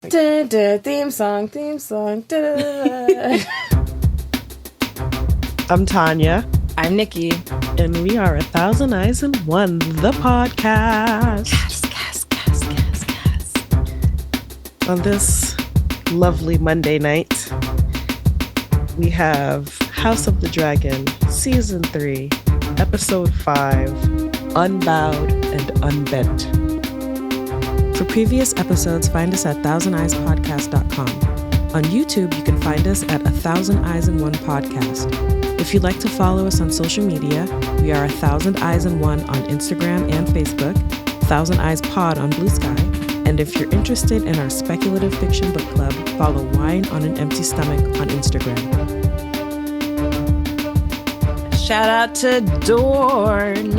Da, da, theme song. Da, da, da. I'm Tanya. I'm Nikki. And we are 1,000 Eyes and One, the podcast. On this lovely Monday night, we have House of the Dragon, Season 3, Episode 5, Unbowed and Unbent. For previous episodes, find us at thousandeyespod.bsky.social. On YouTube, you can find us at 1,000 Eyes and One Podcast. If you'd like to follow us on social media, we are 1,000 Eyes and One on Instagram and Facebook, 1,000 Eyes Pod on Blue Sky, and if you're interested in our speculative fiction book club, follow Wine on an Empty Stomach on Instagram. Shout out to Dorn.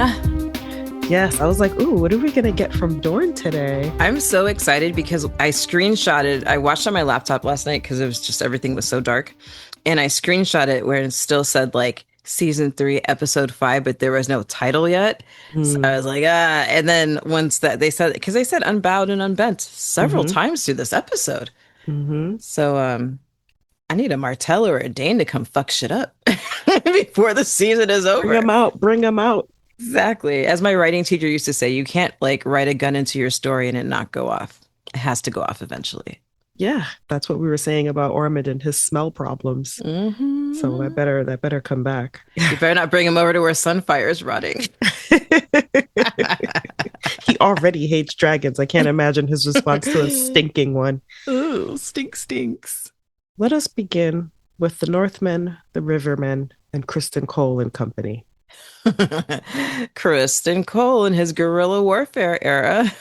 Yes, I was like, ooh, what are we going to get from Dorn today? I'm so excited because I watched on my laptop last night because it was just, everything was so dark. And I screenshot it where it still said like Season 3, Episode 5, but there was no title yet. So I was like, and then once that they said Unbowed and Unbent several times through this episode. So I need a Martell or a Dane to come fuck shit up before the season is over. Bring them out. Exactly. As my writing teacher used to say, you can't like write a gun into your story and it not go off. It has to go off eventually. Yeah, that's what we were saying about Ormond and his smell problems. So that better come back. You better not bring him over to where Sunfire's rotting. He already hates dragons. I can't imagine his response to a stinking one. Ooh, stinks. Let us begin with the Northmen, the Rivermen, and Criston Cole and company. Criston Cole in his guerrilla warfare era.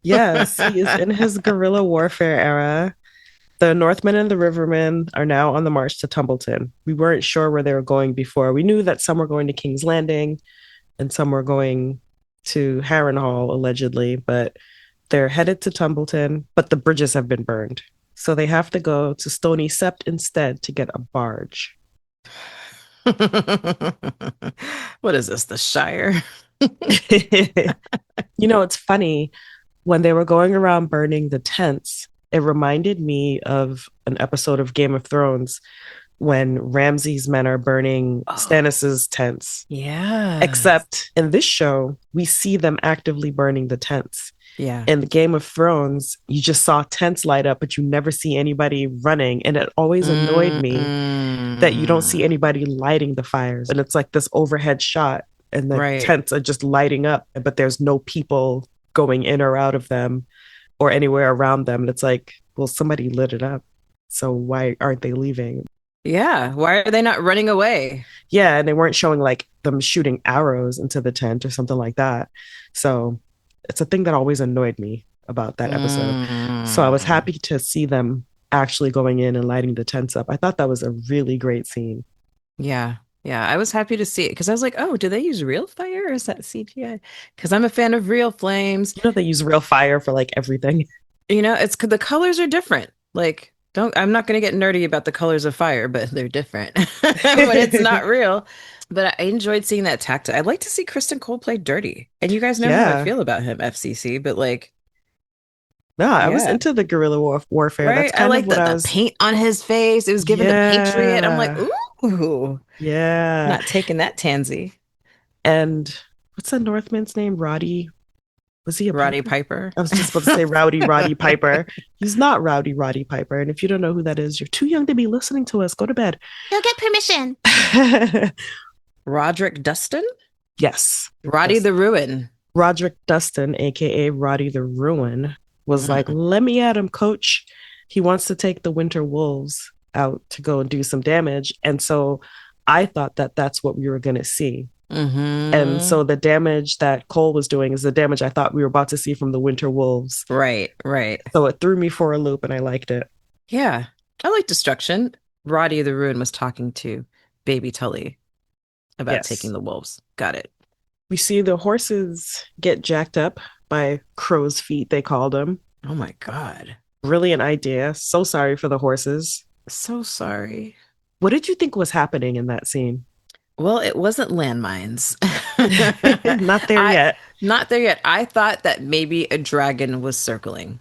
Yes, he is in his guerrilla warfare era. The Northmen and the Rivermen are now on the march to Tumbleton. We weren't sure where they were going before. We knew that some were going to King's Landing and some were going to Harrenhal, allegedly, but they're headed to Tumbleton, but the bridges have been burned. So they have to go to Stony Sept instead to get a barge. What is this, the Shire? You know, it's funny. When they were going around burning the tents, it reminded me of an episode of Game of Thrones when Ramsay's men are burning Stannis's tents. Yeah. Except in this show, we see them actively burning the tents. Yeah. In the Game of Thrones, you just saw tents light up, but you never see anybody running. And it always annoyed me that you don't see anybody lighting the fires. And it's like this overhead shot and the tents are just lighting up, but there's no people going in or out of them or anywhere around them. And it's like, well, somebody lit it up. So why aren't they leaving? Yeah. Why are they not running away? Yeah. And they weren't showing like them shooting arrows into the tent or something like that. So it's a thing that always annoyed me about that episode. So I was happy to see them actually going in and lighting the tents up. I thought that was a really great scene. Yeah. Yeah, I was happy to see it because I was like, oh, do they use real fire or is that CGI? Because I'm a fan of real flames. You know, they use real fire for like everything. You know, it's the colors are different. Like, I'm not going to get nerdy about the colors of fire, but they're different when it's not real. But I enjoyed seeing that tactic. I'd like to see Criston Cole play dirty. And you guys know how I feel about him, FCC, but like. No, I was into the guerrilla warfare. Right? That's kind I like of what the paint on his face. It was giving the Patriot. I'm like, ooh. Yeah. Not taking that tansy. And what's the Northman's name? Roddy? Was he a Roddy Piper? I was just about to say Roddy Piper. He's not Roddy Piper. And if you don't know who that is, you're too young to be listening to us. Go to bed. You'll get permission. Roderick Dustin? Yes. Roddy the Ruin. Roderick Dustin, aka Roddy the Ruin, was like, let me at him, coach. He wants to take the Winter Wolves out to go and do some damage. And so I thought that that's what we were going to see. And so the damage that Cole was doing is the damage I thought we were about to see from the Winter Wolves. Right. So it threw me for a loop and I liked it. Yeah. I like destruction. Roddy the Ruin was talking to Baby Tully about taking the wolves. Got it. We see the horses get jacked up by crow's feet, they called them. Oh my God. Brilliant idea. So sorry for the horses. So sorry. What did you think was happening in that scene? Well, it wasn't landmines. Not there yet. Not there yet. I thought that maybe a dragon was circling.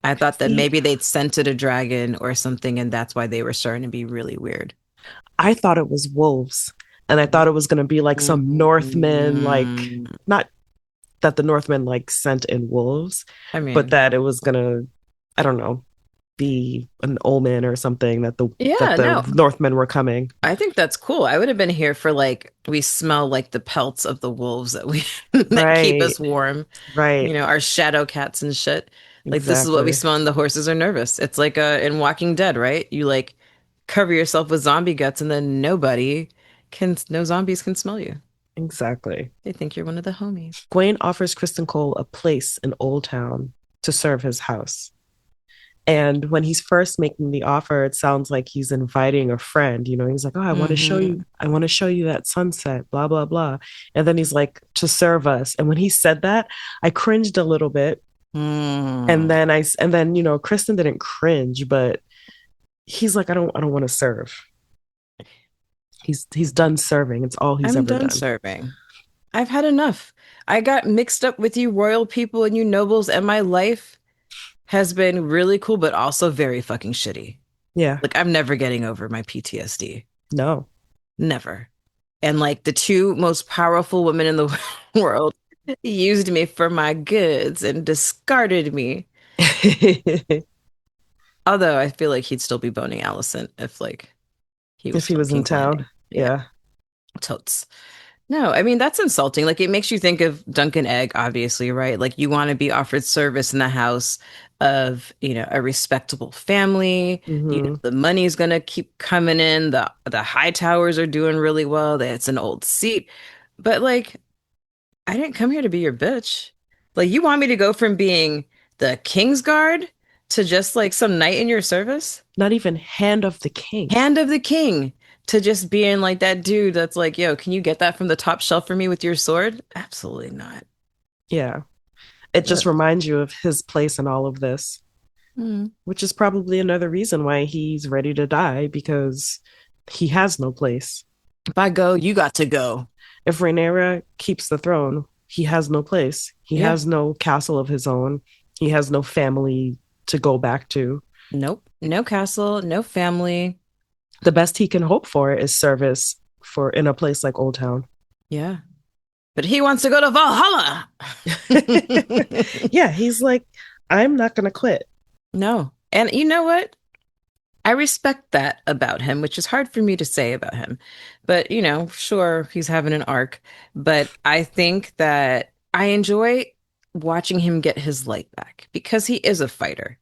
I thought that See, maybe they'd scented a dragon or something, and that's why they were starting to be really weird. I thought it was wolves. And I thought it was going to be like some Northmen, like, Mm, not that the Northmen like sent in wolves, I but mean, that it was going to, I don't know, be an omen or something that yeah, the no, Northmen were coming. I think that's cool. I would have been here for like we smell like the pelts of the wolves that we that keep Right, us warm. right, Our shadow cats and shit. Like this is what we exactly, smell when the horses are nervous. It's like in Walking Dead, right? You like cover yourself with zombie guts and then no zombies can smell you. exactly. They think you're one of the homies. Gwaine offers Kristen Cole a place in Old Town to serve his house. And when he's first making the offer, it sounds like he's inviting a friend. He's like, "Oh, Mm-hmm. I want to show you that sunset, blah, blah, blah." And then he's like, "To serve us." And when he said that, I cringed a little bit. Mm. And then, Kristen didn't cringe, but he's like, I don't want to serve. He's done serving. It's all he's I'm ever done done. serving. I've had enough. I got mixed up with you royal people and you nobles, and my life has been really cool, but also very fucking shitty. Yeah. Like, I'm never getting over my PTSD. No. Never. And like the two most powerful women in the world used me for my goods and discarded me. If Although I feel like he'd still be boning Allison if like he was he still in was in King's town. Landing. Yeah, Yeah. totes. No, I mean that's insulting. Like it makes you think of Duncan Egg, obviously, right? Like you want to be offered service in the house of, a respectable family. Hmm. The money's gonna keep coming in. The high towers are doing really well. It's an old seat. But like I didn't come here to be your bitch. Like, you want me to go from being the King's Guard to just like some knight in your service? Not even hand of the king. Hand of the King to just being like that dude that's like, yo, can you get that from the top shelf for me with your sword? Absolutely not. Yeah. It just But reminds you of his place in all of this, mm, which is probably another reason why he's ready to die because he has no place. if I go, you got to go. If Rhaenyra keeps the throne, he has no place. He Yeah. has no castle of his own. He has no family to go back to. Nope. No castle, no family. The best he can hope for is service for in a place like Old Town. Yeah. But he wants to go to Valhalla. Yeah, he's like, I'm not gonna quit. No. And you know what? I respect that about him, which is hard for me to say about him. But, sure, he's having an arc. But I think that I enjoy watching him get his light back because he is a fighter.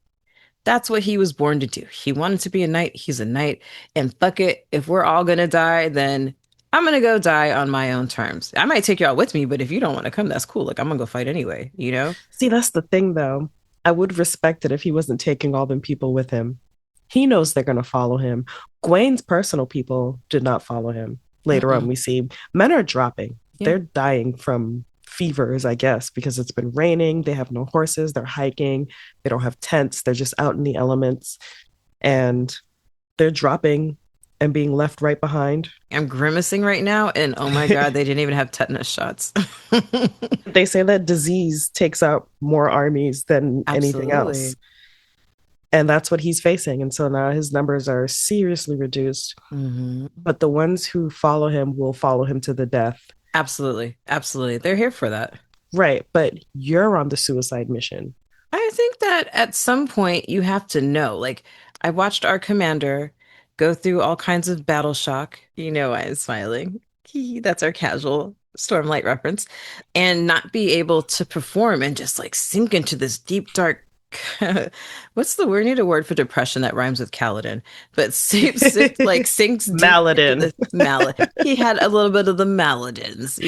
That's what he was born to do. He wanted to be a knight. He's a knight. And fuck it. If we're all going to die, then I'm going to go die on my own terms. I might take y'all with me, but if you don't want to come, that's cool. Like, I'm going to go fight anyway, you know? See, that's the thing though. I would respect it if he wasn't taking all them people with him. He knows they're gonna follow him. Gwen's personal people did not follow him. Later on, Mm-mm. we see men are dropping. Yeah. They're dying from fevers, I guess, because it's been raining. They have no horses. They're hiking. They don't have tents. They're just out in the elements. And they're dropping and being left right behind. I'm grimacing right now, and oh my God, they didn't even have tetanus shots. They say that disease takes out more armies than anything else. Absolutely. And that's what he's facing. And so now his numbers are seriously reduced. Hmm. But the ones who follow him will follow him to the death. Absolutely. Absolutely. They're here for that. Right. But you're on the suicide mission. I think that at some point you have to know. Like, I watched our commander go through all kinds of battle shock. You know, I'm smiling. That's our casual Stormlight reference. And not be able to perform and just like sink into this deep, dark. What's the word? I need a word for depression that rhymes with Kaladin, but like sinks deep into Maladin. the mallet. He had a little bit of the Maladins.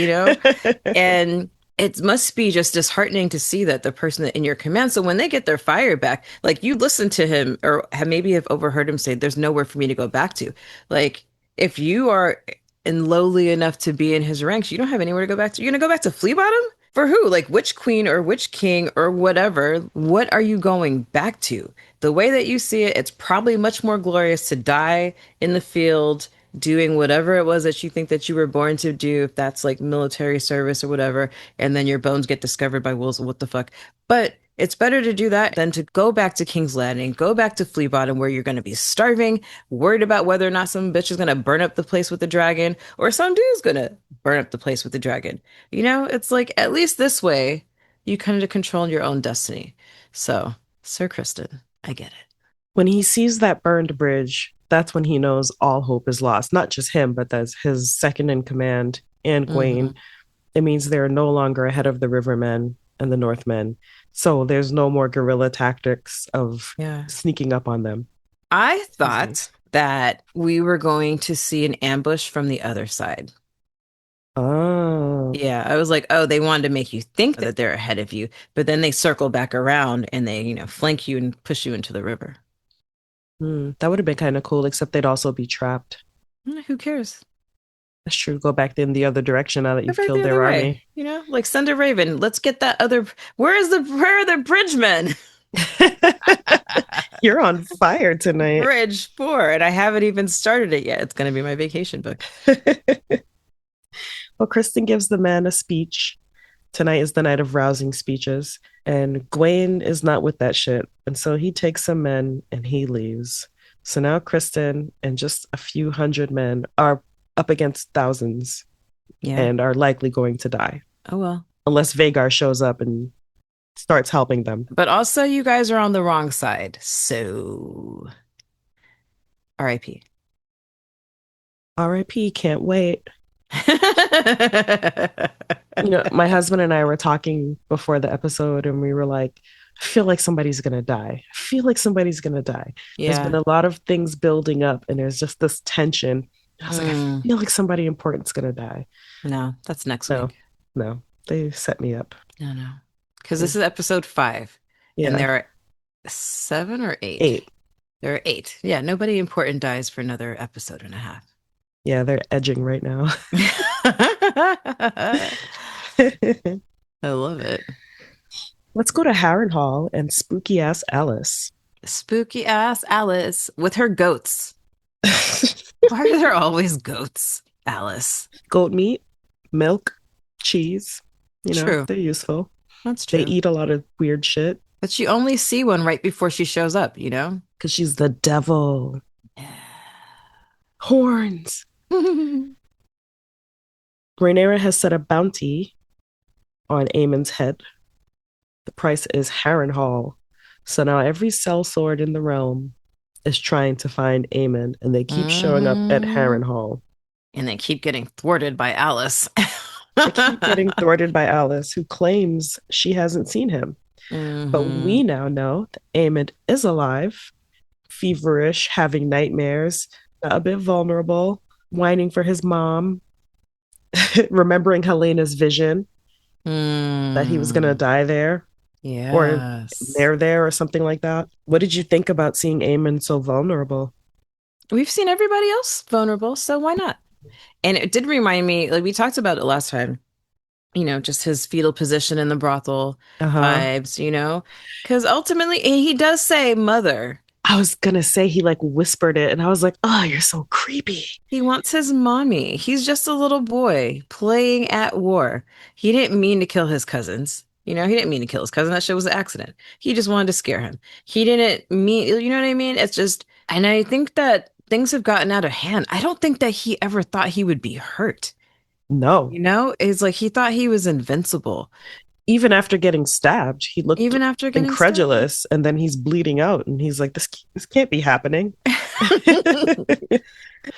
And it must be just disheartening to see that the person in your command. So when they get their fire back, like you listen to him or maybe have overheard him say, there's nowhere for me to go back to. Like if you are in lowly enough to be in his ranks, you don't have anywhere to go back to. You're going to go back to Flea Bottom? For who? Like which queen or which king or whatever? What are you going back to? The way that you see it, it's probably much more glorious to die in the field doing whatever it was that you think that you were born to do, if that's like military service or whatever, and then your bones get discovered by wolves. What the fuck? But It's better to do that than to go back to King's Landing, go back to Flea Bottom where you're going to be starving, worried about whether or not some bitch is going to burn up the place with the dragon or some dude's going to burn up the place with the dragon. You know, it's like at least this way you kind of control your own destiny. So, Sir Kristen, I get it. When he sees that burned bridge, that's when he knows all hope is lost. Not just him, but that's his second in command and Hmm. Gwaine. It means they're no longer ahead of the Rivermen and the Northmen. So there's no more guerrilla tactics of Yeah. sneaking up on them I these days. thought that we were going to see an ambush from the other side. Oh, Yeah, I was like, oh, they wanted to make you think that they're ahead of you, but then they circle back around and they, flank you and push you into the river. that would have been kind of cool, except they'd also be trapped. Who cares? That's true. Go back in the other direction now that Go you've back the killed other their way, army. like send a raven. Let's get that other. Where are the bridgemen? You're on fire tonight. Bridge 4, and I haven't even started it yet. It's going to be my vacation book. Well, Kristen gives the men a speech. Tonight is the night of rousing speeches, and Gwaine is not with that shit. And so he takes some men and he leaves. So now Kristen and just a few hundred men are up against thousands Yeah. and are likely going to die Oh well. unless Vagar shows up and starts helping them. But also, you guys are on the wrong side. So, RIP. RIP, can't wait. My husband and I were talking before the episode, and we were like, I feel like somebody's going to die. I feel like somebody's going to die. There's been Yeah. a lot of things building up, and there's just this tension. I was like, I Mm, feel like somebody important's going to die. no, that's next No, week. no, they set me up. No, no. Because They, this is episode 5, and yeah, there are 7 or 8. 8. There are 8. Yeah, nobody important dies for another episode and a half. Yeah, they're edging right now. I love it. Let's go to Harrenhal and spooky ass Alice. Spooky ass Alice with her goats. Why are there always goats, Alice? Goat meat, milk, cheese. True. They're useful. That's They true. eat a lot of weird shit But you only see one right before she shows up, you know? because she's the devil. Yeah. Horns. Rhaenyra has set a bounty on Aemon's head. The price is Harrenhal. So now every sellsword in the realm is trying to find Aemon, and they keep showing up at Mhm. Harrenhal. And they keep getting thwarted by Alice. They keep getting thwarted by Alice, who claims she hasn't seen him. But we Hmm. now know that Aemon is alive, feverish, having nightmares, a bit vulnerable, whining for his mom, remembering Helena's vision that he was going to Mm. die there or Yes. they're there or something like that. What did you think about seeing Aemon so vulnerable? We've seen everybody else vulnerable, so why not? And it did remind me, like we talked about it last time, just his fetal position in the brothel Uh-huh. vibes, because ultimately he does say mother. I was gonna say he like whispered it, and I was like, "Oh, you're so creepy." He wants his mommy. He's just a little boy playing at war. He didn't mean to kill his cousins. He didn't mean to kill his cousin. That shit was an accident. He just wanted to scare him. He didn't mean, you know what I mean? It's just, and I think that things have gotten out of hand. I don't think that he ever thought he would be hurt. No, It's like he thought he was invincible, even after getting stabbed, he looked even after getting stabbed. incredulous, and then he's bleeding out, and he's like, "This can't be happening."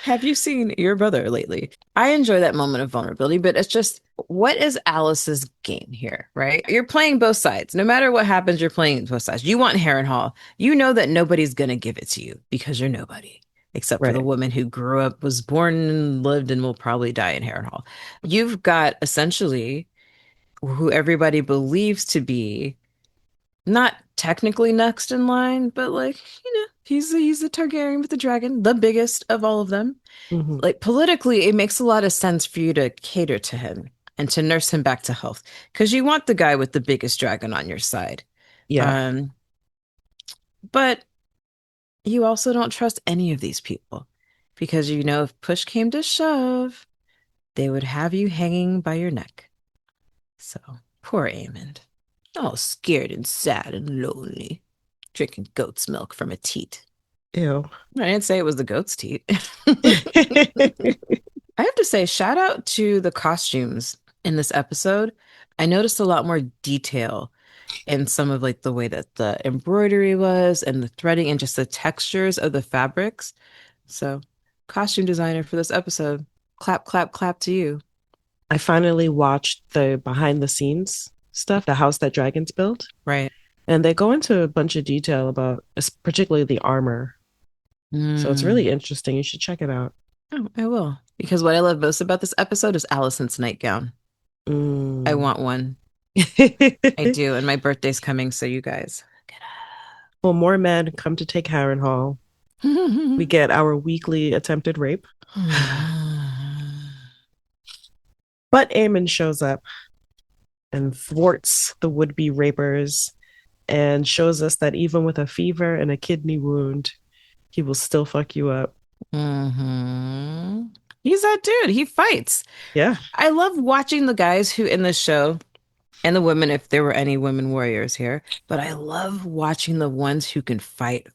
Have you seen your brother lately? I enjoy that moment of vulnerability, but it's just, what is Alice's game here, right? You're playing both sides. No matter what happens, you're playing both sides. You want Harrenhal. You know that nobody's going to give it to you because you're nobody, except for the Right. woman who grew up, was born and lived and will probably die in Harrenhal. You've got essentially who everybody believes to be not technically next in line, but like, he's a Targaryen with the dragon, the biggest of all of them. Mhm. Like politically, it makes a lot of sense for you to cater to him and to nurse him back to health because you want the guy with the biggest dragon on your side. Yeah. Um, but you also don't trust any of these people because if push came to shove, they would have you hanging by your neck. So poor Aemond. all scared and sad and lonely, drinking goat's milk from a teat. Ew. I didn't say it was the goat's teat. I have to say, shout out to the costumes in this episode. I noticed a lot more detail in some of like the way that the embroidery was and the threading and just the textures of the fabrics. So, costume designer for this episode, clap, clap, clap to you. I finally watched the behind the scenes stuff, the house that dragons built, Right. and they go into a bunch of detail about particularly the armor. So it's Mm. really interesting. You should check it out. Oh, I will. Because what I love most about this episode is Allison's nightgown. I Mm. want one. I do. And my birthday's coming, so you guys get Well, more men come to take Harrenhal. We up. get our weekly attempted rape. But Aemon shows up and thwarts the would-be rapers and shows us that even with a fever and a kidney wound, he will still fuck you up. hmm He's that dude. He fights. Yeah. I love watching the guys who in the show and the women, if there were any women warriors here, but I love watching the ones who can fight.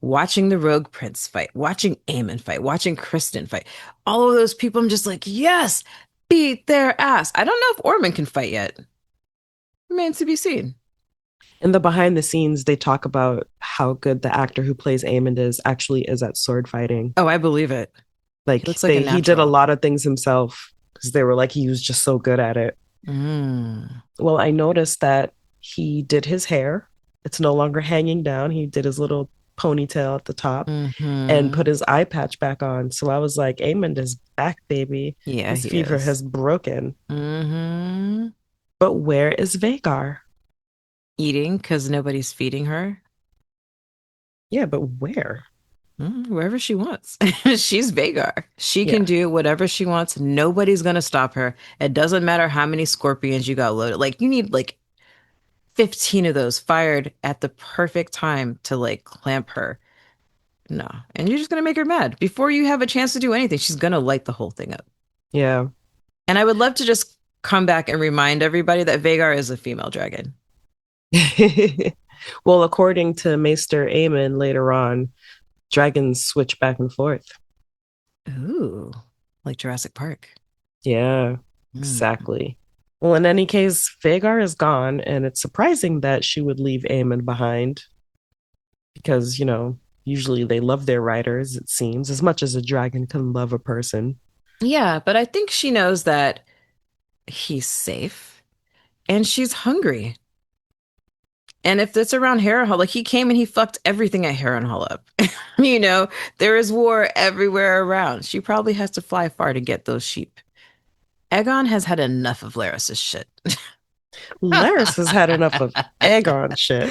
Watching the Rogue Prince fight, watching Aemon fight, watching Kristen fight. All of those people, I'm just like, yes, beat their ass. I don't know if Ormond can fight yet. Remains to be seen. In the behind the scenes, they talk about how good the actor who plays Aemond is actually is at sword fighting. Oh, I believe it. He Like looks like a he did a natural. lot of things himself because they were like he was just so good at it. Mm. Well, I noticed that he did his hair. It's no longer hanging down. He did his little ponytail at the top and Hmm. put his eye patch back on. So I was like, Aemond is back, baby. Yeah, His he fever is. has broken. Hmm. But where is Vagar? Eating because nobody's feeding her. Yeah, but where? Wherever she wants. She's Vagar. She can Yeah. do whatever she wants. Nobody's gonna stop her. It doesn't matter how many scorpions you got loaded. Like you need like 15 of those fired at the perfect time to like clamp her. No. And you're just gonna make her mad. Before you have a chance to do anything, she's gonna light the whole thing up. Yeah. And I would love to just come back and remind everybody that Vagar is a female dragon. Well, according to Maester Aemon later on, dragons switch back and forth. Ooh, like Jurassic Park. Yeah, Mm. exactly. Well, in any case, Vagar is gone, and it's surprising that she would leave Aemon behind because, usually they love their riders, it seems, as much as a dragon can love a person. Yeah, but I think she knows that he's safe and she's hungry. And if it's around Harrenhal, like he came and he fucked everything at Harrenhal up. You know, there is war everywhere around. She probably has to fly far to get those sheep. Aegon has had enough of Larys's shit. Laris has had enough of Aegon shit.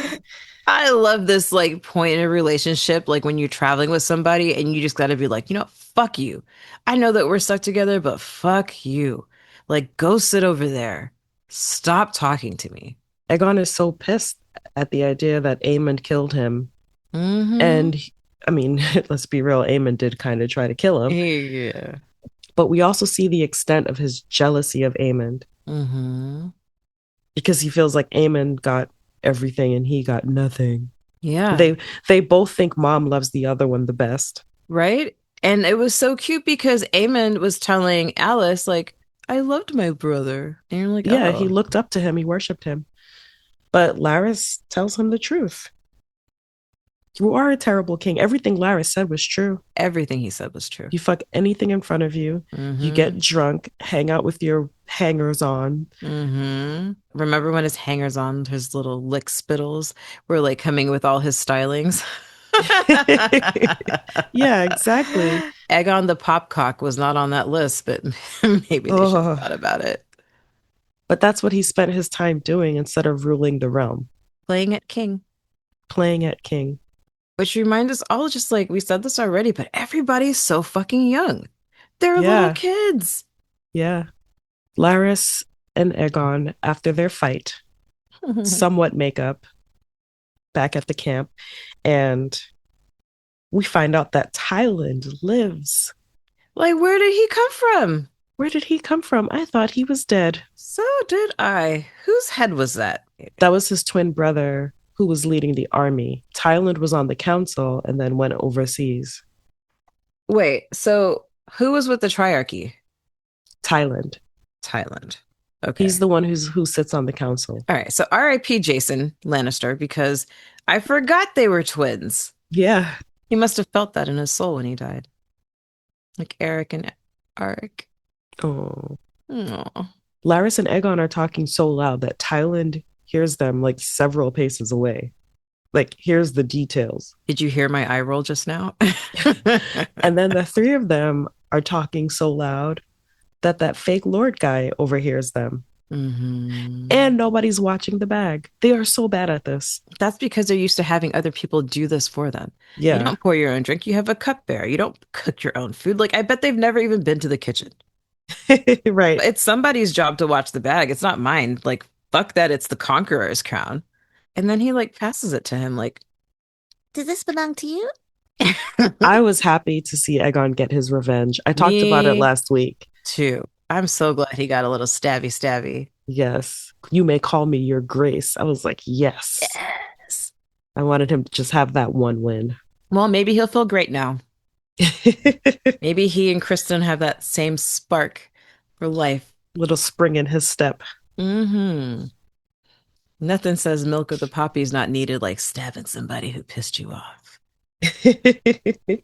I love this like point in a relationship, like when you're traveling with somebody and you just got to be like, fuck you. I know that we're stuck together, but fuck you. Like, go sit over there. Stop talking to me. Aegon is so pissed at the idea that Aemon killed him. Mm-hmm. And, I mean, let's be real, Aemon did kind of try to kill him. Yeah. But we also see the extent of his jealousy of Aemon Mm-hmm. because he feels like Aemon got everything and he got nothing. Yeah. They both think mom loves the other one the best. Right. And it was so cute because Eamon was telling Alice, like, I loved my brother. And you're like, Yeah, he oh, looked up to him, he worshipped him. But Laris tells him the truth. You are a terrible king. Everything Laris said was true. everything he said was true. You fuck anything in front of you. You Mm-hmm. get drunk, hang out with your hangers on. Mm-hmm. Remember when his hangers on, his little lick spittles were like coming with all his stylings? Yeah, exactly. Egon the Popcock was not on that list, but maybe they should have Oh, thought about it. but that's what he spent his time doing instead of ruling the realm, Playing at King. playing at king. Which reminds us all, just like we said this already, but everybody's so fucking young. They're little Yeah, kids. yeah. Laris and Egon, after their fight, somewhat make up back at the camp, and we find out that Thailand lives. Like, where did he come from? Where did he come from? I thought he was dead. So did I. Whose head was that? That was his twin brother who was leading the army. Thailand was on the council and then went overseas. Wait, so who was with the Triarchy? Thailand. Thailand. He's Okay. the one who sits on the council. All right. So R.I.P. Jason Lannister because I forgot they were twins. Yeah. He must have felt that in his soul when he died. Like Eric and Arik. Oh. Oh. Laris and Aegon are talking so loud that Thailand hears them like several paces away. Like, here's the details. Did you hear my eye roll just now? And then the three of them are talking so loud that that fake lord guy overhears them. Mm-hmm. And nobody's watching the bag. They are so bad at this. That's because they're used to having other people do this for them. You Yeah. don't pour your own drink, you have a cupbearer. You don't cook your own food. Like, I bet they've never even been to the kitchen. Right. It's somebody's job to watch the bag. It's not mine. Like, fuck that. It's the conqueror's crown. And then he like passes it to him, like, does this belong to you? I was happy to see Aegon get his revenge. I talked about it Me last week. too. I'm so glad he got a little stabby stabby. Yes. You may call me your grace. I was like, yes. Yes. I wanted him to just have that one win. Well, maybe he'll feel great now. Maybe he and Kristen have that same spark for life. Little spring in his step. Mm-hmm. Nothing says milk of the poppy is not needed like stabbing somebody who pissed you off.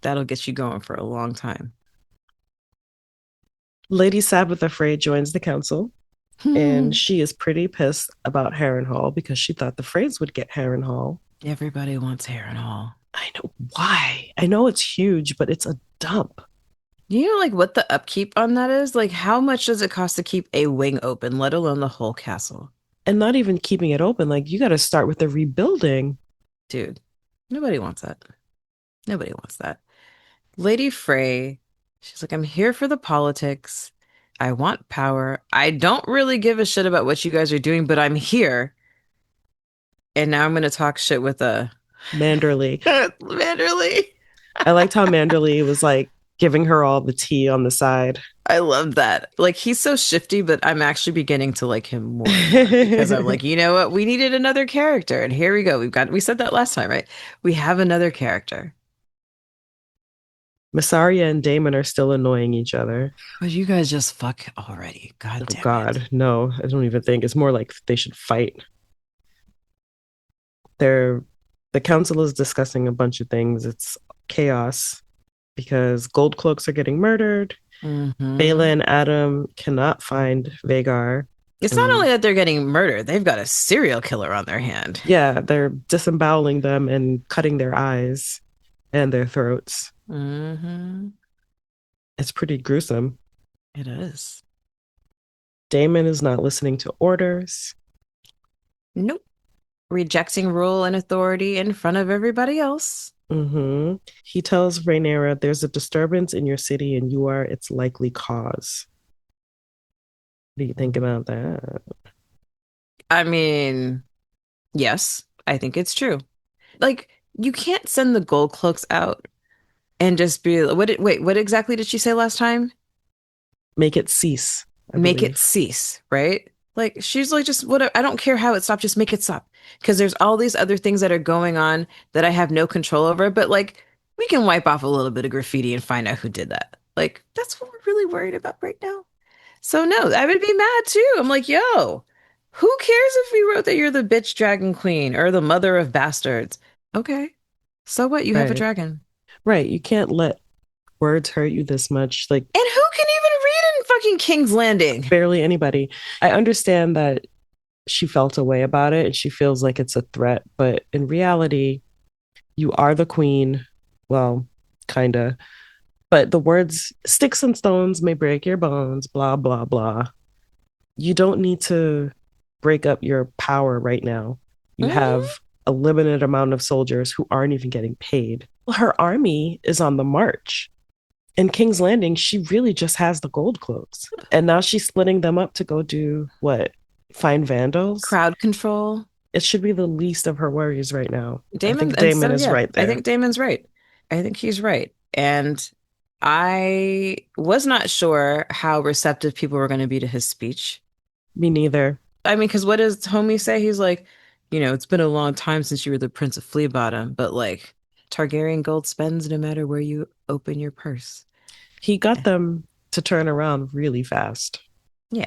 That'll get you going for a long time. Lady Sabitha Frey joins the council, and she is pretty pissed about Harrenhal because she thought the Freys would get Harrenhal. Everybody wants Harrenhal. I know why. I know it's huge, but it's a dump. You know, like what the upkeep on that is? Like, how much does it cost to keep a wing open, let alone the whole castle? And not even keeping it open. Like, you got to start with the rebuilding. Dude, nobody wants that. Nobody wants that. Lady Frey, she's like, I'm here for the politics. I want power. I don't really give a shit about what you guys are doing, but I'm here. And now I'm going to talk shit with a Manderley. Manderley. I liked how Manderley was like giving her all the tea on the side. I love that. Like, he's so shifty, but I'm actually beginning to like him more and more because I'm like, you know what? We needed another character. And here we go. We said that last time, right? We have another character. Massaria and Damon are still annoying each other. But you guys just fuck already. God damn God, it. no, I don't even think. It's more like they should fight. The council is discussing a bunch of things. It's chaos because gold cloaks are getting murdered. Bela and Adam cannot find Vagar. It's not only that they're getting murdered, they've got a serial killer on their hand. Yeah, they're disemboweling them and cutting their eyes and their throats. It's pretty gruesome. It is. Damon is not listening to orders. Nope. Rejecting rule and authority in front of everybody else. He tells Rhaenyra there's a disturbance in your city and you are its likely cause. What do you think about that? I mean, yes, I think it's true. Like, you can't send the gold cloaks out and just be what exactly did she say last time? Make it cease. Make it cease, right? Like, she's like, just whatever. I don't care how it stopped, just make it stop. Because there's all these other things that are going on that I have no control over. But like, we can wipe off a little bit of graffiti and find out who did that. Like, that's what we're really worried about right now. So no, I would be mad too. I'm like, yo, who cares if we wrote that you're the bitch dragon queen or the mother of bastards? Okay. So what? You have a dragon. Right. You can't let words hurt you this much. Like, and who can even read in fucking King's Landing? Barely anybody. I understand that she felt a way about it and she feels like it's a threat, but in reality, you are the queen. Well, kinda. But the words sticks and stones may break your bones, blah, blah, blah. You don't need to break up your power right now. You have a limited amount of soldiers who aren't even getting paid. Well, her army is on the march. In King's Landing, she really just has the gold cloaks. And now she's splitting them up to go do what? Find vandals? Crowd control. It should be the least of her worries right now. Damon, I think Damon is right there. I think Damon's right. I think he's right. And I was not sure how receptive people were going to be to his speech. Me neither. I mean, because what does homie say? He's like, it's been a long time since you were the Prince of Flea Bottom, but like Targaryen gold spends no matter where you open your purse. He got them to turn around really fast Yeah.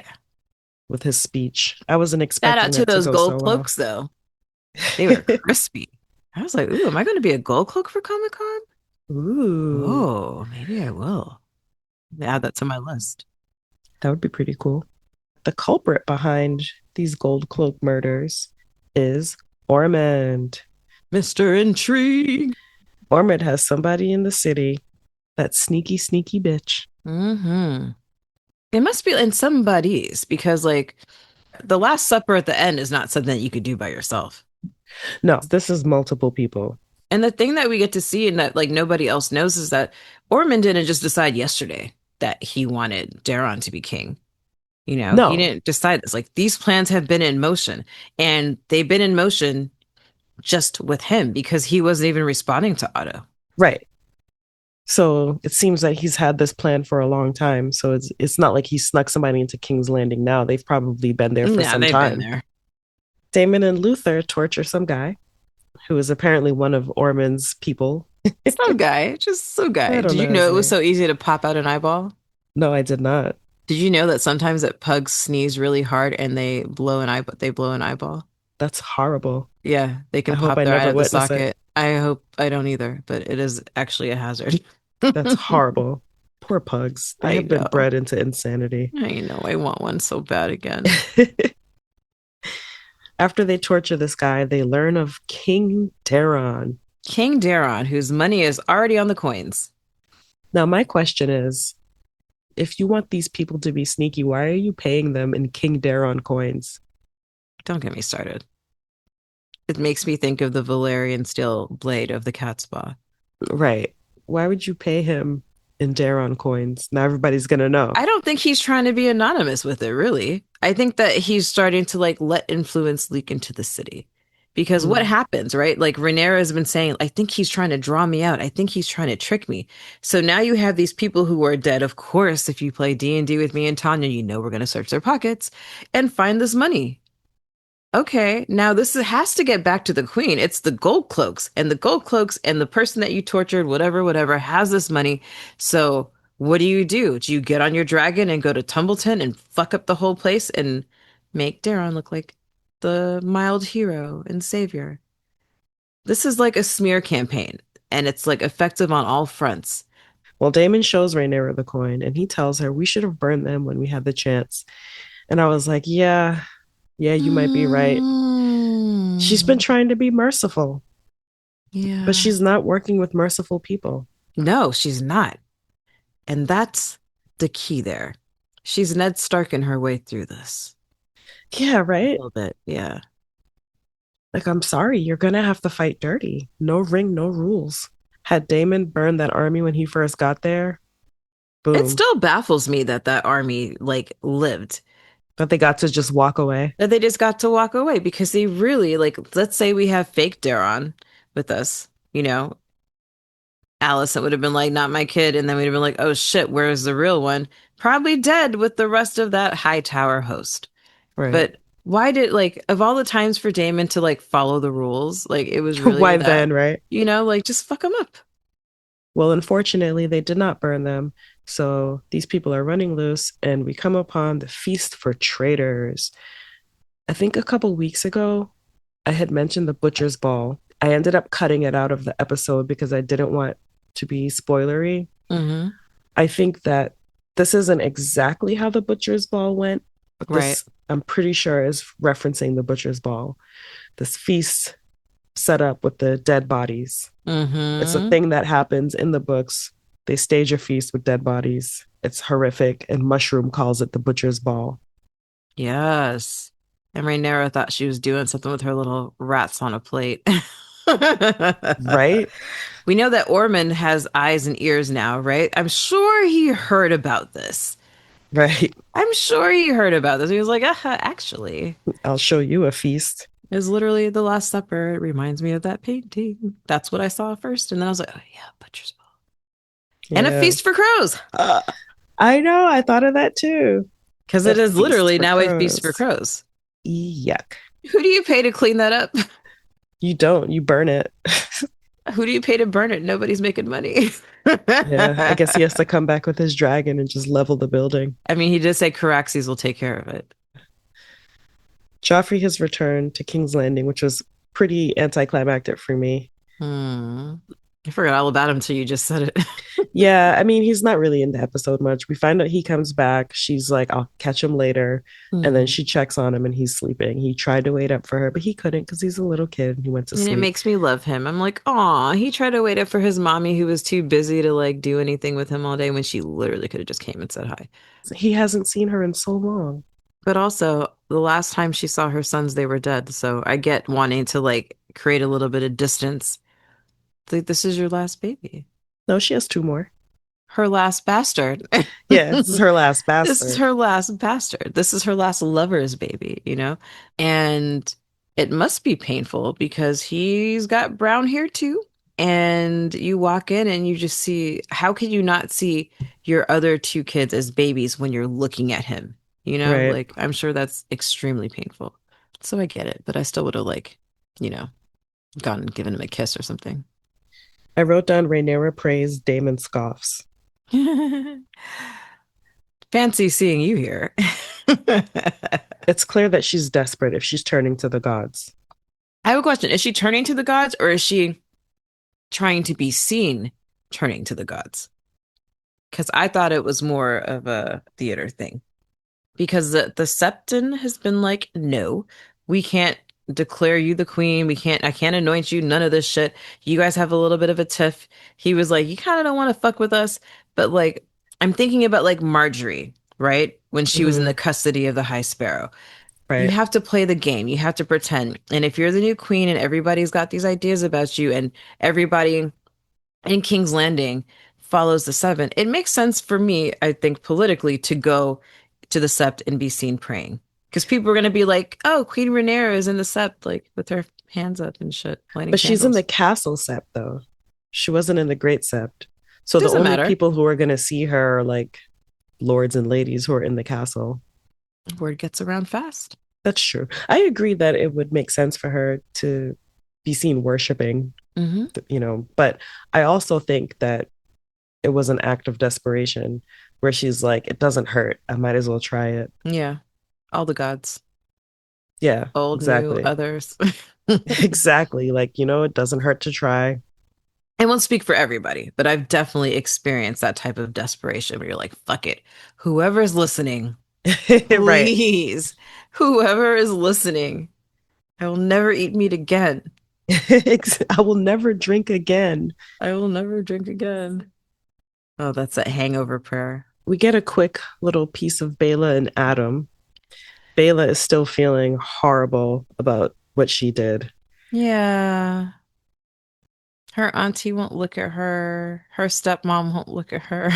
with his speech. I wasn't Shout out expecting to that to those go gold so well. cloaks, though. They were crispy. I was like, ooh, am I going to be a gold cloak for Comic Con? Ooh, Oh, maybe I will. Add that to my list. that would be pretty cool. The culprit behind these gold cloak murders is Ormond. Mr. Intrigue. Ormond has somebody in the city, that sneaky, sneaky bitch. Mm-hmm. It must be in somebody's because, like, the Last Supper at the end is not something that you could do by yourself. No, this is multiple people. And the thing that we get to see and that, like, nobody else knows is that Ormond didn't just decide yesterday that he wanted Daron to be king. He No, didn't decide this. Like, these plans have been in motion, and they've been in motion just with him because he wasn't even responding to Otto. right. So it seems that he's had this plan for a long time. So it's not like he snuck somebody into King's Landing now. They've probably been there for Yeah, some they've been time. there. Damon and Luther torture some guy who is apparently one of Ormond's people. Some guy, just some I guy. don't Did you know his know it was name. so easy to pop out an eyeball? No, I did not. Did you know that sometimes that pugs sneeze really hard and they blow an eyeball? That's horrible. Yeah, they I can hope pop I their eye out never of the witness it. socket. I hope I don't either, but it is actually a hazard. That's horrible. Poor pugs. They I have been know. bred into insanity. I know. I want one so bad again. After they torture this guy, they learn of King Daron. King Daron, whose money is already on the coins. Now, my question is, if you want these people to be sneaky, why are you paying them in King Daron coins? Don't get me started. It makes me think of the Valerian steel blade of the Catspaw. Right. Why would you pay him in Daron coins? Now everybody's gonna know. I don't think he's trying to be anonymous with it, really. I think that he's starting to like let influence leak into the city. Because what Mm, happens, right? Like Rhaenyra has been saying, I think he's trying to draw me out. I think he's trying to trick me. So now you have these people who are dead. Of course, if you play D&D with me and Tanya, you know we're going to search their pockets and find this money. Okay, now has to get back to the queen. It's the gold cloaks, and the gold cloaks and the person that you tortured, whatever, whatever, has this money. So what do? Do you get on your dragon and go to Tumbleton and fuck up the whole place and make Daron look like the mild hero and savior? This is like a smear campaign, and it's like effective on all fronts. Well, Damon shows Rhaenyra the coin and he tells her we should have burned them when we had the chance. And I was like, yeah, you might be right. She's been Mm, trying to be merciful, but yeah. she's not working with merciful people. No, she's not. And that's the key there. She's Ned Stark in her way through this. Yeah, A right? little bit, yeah. Like, I'm sorry, you're gonna have to fight dirty. No ring, no rules. Had Damon burned that army when he first got there, It boom. still baffles me that that army like lived, That they got to just walk away. that they just got to walk away because they really like. Let's say we have fake Daron with us, Alice that would have been like, not my kid, and then we'd have been like, oh shit, where's the real one? Probably dead with the rest of that high tower host. Right. But why did like of all the times for Damon to like follow the rules, like it was really Why that, then, right? like just fuck him up. Well, unfortunately, they did not burn them. So these people are running loose, and we come upon the Feast for Traitors. I think a couple weeks ago, I had mentioned the Butcher's Ball. I ended up cutting it out of the episode because I didn't want to be spoilery. Mm-hmm. I think that this isn't exactly how the Butcher's Ball went, but Right. this, I'm pretty sure, is referencing the Butcher's Ball. This feast set up with the dead bodies. It's a Mm-hmm. thing that happens in the books. They stage a feast with dead bodies. It's horrific, and Mushroom calls it the Butcher's Ball. Yes. And Rhaenyra thought she was doing something with her little rats on a plate. Right? We know that Ormond has eyes and ears now, right? I'm sure he heard about this. Right. I'm sure he heard about this. He was like, actually, I'll show you a feast. it's literally the Last Supper. It reminds me of that painting. That's what I saw first. And then I was like, oh, yeah, Butcher's Ball. And a Yeah. feast for crows. I know. I thought of that too. Because A it is feast literally for now a feast for crows. crows. Yuck. Who do you pay to clean that up? You don't. You burn it. Who do you pay to burn it? Nobody's making money. Yeah. I guess he has to come back with his dragon and just level the building. I mean, he did say Caraxes will take care of it. Joffrey has returned to King's Landing, which was pretty anticlimactic for me. Hmm. I forgot all about him until you just said it. Yeah, I mean, he's not really in the episode much. We find out he comes back. She's like, I'll catch him later. And then Hmm. she checks on him and he's sleeping. He tried to wait up for her, but he couldn't because he's a little kid and he went to And it sleep. makes me love him. I'm like, aw, he tried to wait up for his mommy who was too busy to like do anything with him all day when she literally could have just came and said hi. He hasn't seen her in so long. But also, the last time she saw her sons, they were dead. So I get wanting to like create a little bit of distance. Like, this is your last baby. No, she has two more. Her last bastard. Yeah, this is her last This is bastard. her last bastard. This is her last lover's baby, you know? And it must be painful because he's got brown hair too. And you walk in and you just see, how can you not see your other two kids as babies when you're looking at him? You know, Right. like I'm sure that's extremely painful. So I get it, but I still would have like, you know, gone and given him a kiss or something. I wrote down Rhaenyra prays, Daemon scoffs. Fancy seeing you here. It's clear that she's desperate if she's turning to the gods. I have a question. Is she turning to the gods or is she trying to be seen turning to the gods? Because I thought it was more of a theater thing. Because the Septon has been like, no, we can't declare you the queen. I can't anoint you. None of this shit. You guys have a little bit of a tiff. He was like, you kind of don't want to fuck with us. But like, I'm thinking about like Marjorie, right? When she was in the Mhm. custody of the High Sparrow. You Right. have to play the game. You have to pretend. And if you're the new queen and everybody's got these ideas about you and everybody in King's Landing follows the Seven, it makes sense for me, I think, politically to go to the Sept and be seen praying. Because people are going to be like, oh, Queen Rhaenyra is in the Sept, like with her hands up and shit, lighting But she's in the candles. castle sept, though. She wasn't in the great sept. So the Doesn't only matter. people who are going to see her are like lords and ladies who are in the castle. Word gets around fast. That's true. I agree that it would make sense for her to be seen worshiping, Hmm. but I also think that it was an act of desperation where she's like, it doesn't hurt. I might as well try it. Yeah. All the gods, Yeah, old, new, exactly. others. Exactly. Like, it doesn't hurt to try. I won't speak for everybody, but I've definitely experienced that type of desperation where you're like, fuck it. Whoever's listening, Right. please, whoever is listening, I will never eat meat again. I will never drink again. I will never drink again. Oh, that's that hangover prayer. We get a quick little piece of Bela and Adam. Bela is still feeling horrible about what she did. Yeah. Her auntie won't look at her. Her stepmom won't look at her.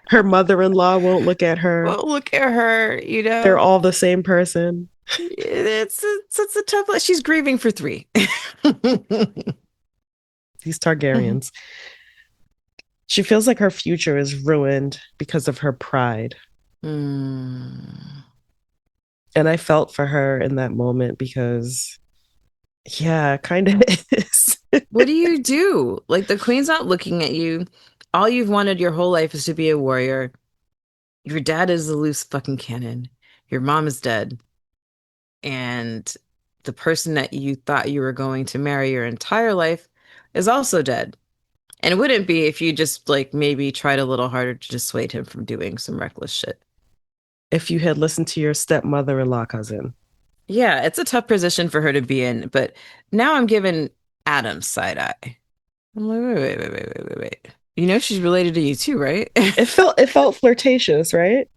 Her mother-in-law won't look at her. Won't look at her, They're all the same person. It's a tough. She's grieving for three. These Targaryens. She feels like her future is ruined because of her pride. Mm. And I felt for her in that moment because, yeah, kind of is. What do you do? Like the queen's not looking at you. All you've wanted your whole life is to be a warrior. Your dad is a loose fucking cannon. Your mom is dead. And the person that you thought you were going to marry your entire life is also dead. And it wouldn't be if you just like maybe tried a little harder to dissuade him from doing some reckless shit. If you had listened to your stepmother-in-law cousin. Yeah, it's a tough position for her to be in, but now I'm giving Adam's side eye. I'm like, wait. You know she's related to you too, right? It felt flirtatious, right?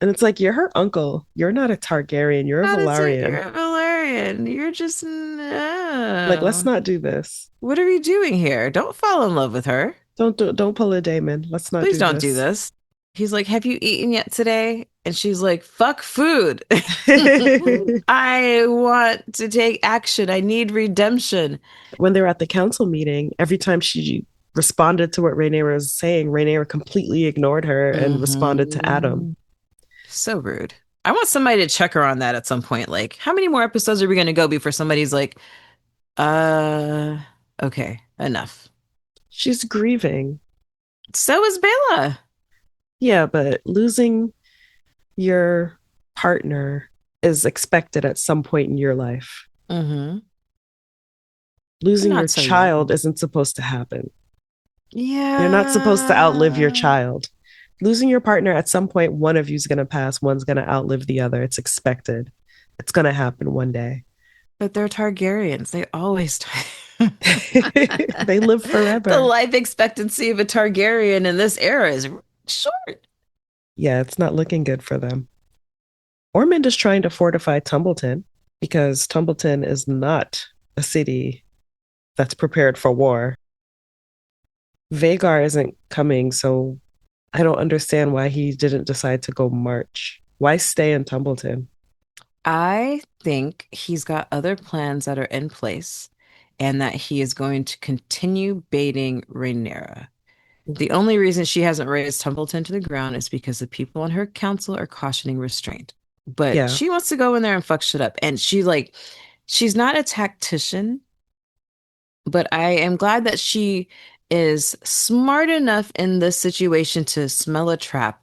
And it's like, you're her uncle. You're not a Targaryen. You're a How does it? You're Velaryon. a Valerian. You're just Like, let's no. not do this. What are we doing here? Don't fall in love with her. Don't pull a Damon. Let's not Please do don't do this. this. He's like, have you eaten yet today? And she's like, fuck food. I want to take action. I need redemption. When they're at the council meeting, every time she responded to what Rhaenyra was saying. Rhaenyra completely ignored her and responded to Adam. Hmm. So rude. I want somebody to check her on that at some point. Like, how many more episodes are we going to go before somebody's like, uh, okay, enough. She's grieving. So is Bella. Yeah, but losing your partner is expected at some point in your life. Mm-hmm. But Losing your not so young. child isn't supposed to happen. You're not supposed to outlive your Yeah. child. Losing your partner at some point, one of you's going to pass, one's going to outlive the other. It's expected. It's going to happen one day. But they're Targaryens. They always die. They live The forever. life expectancy of a Targaryen in this era is short. Yeah, it's not looking good for them. Ormond is trying to fortify Tumbleton because Tumbleton is not a city that's prepared for war. Vagar isn't coming, so I don't understand why he didn't decide to go march. Why stay in Tumbleton? I think he's got other plans that are in place and that he is going to continue baiting Rhaenyra. The only reason she hasn't raised Templeton to the ground is because the people on her council are cautioning restraint. But Yeah, she wants to go in there and fuck shit up. And she's not a tactician, but I am glad that she is smart enough in this situation to smell a trap.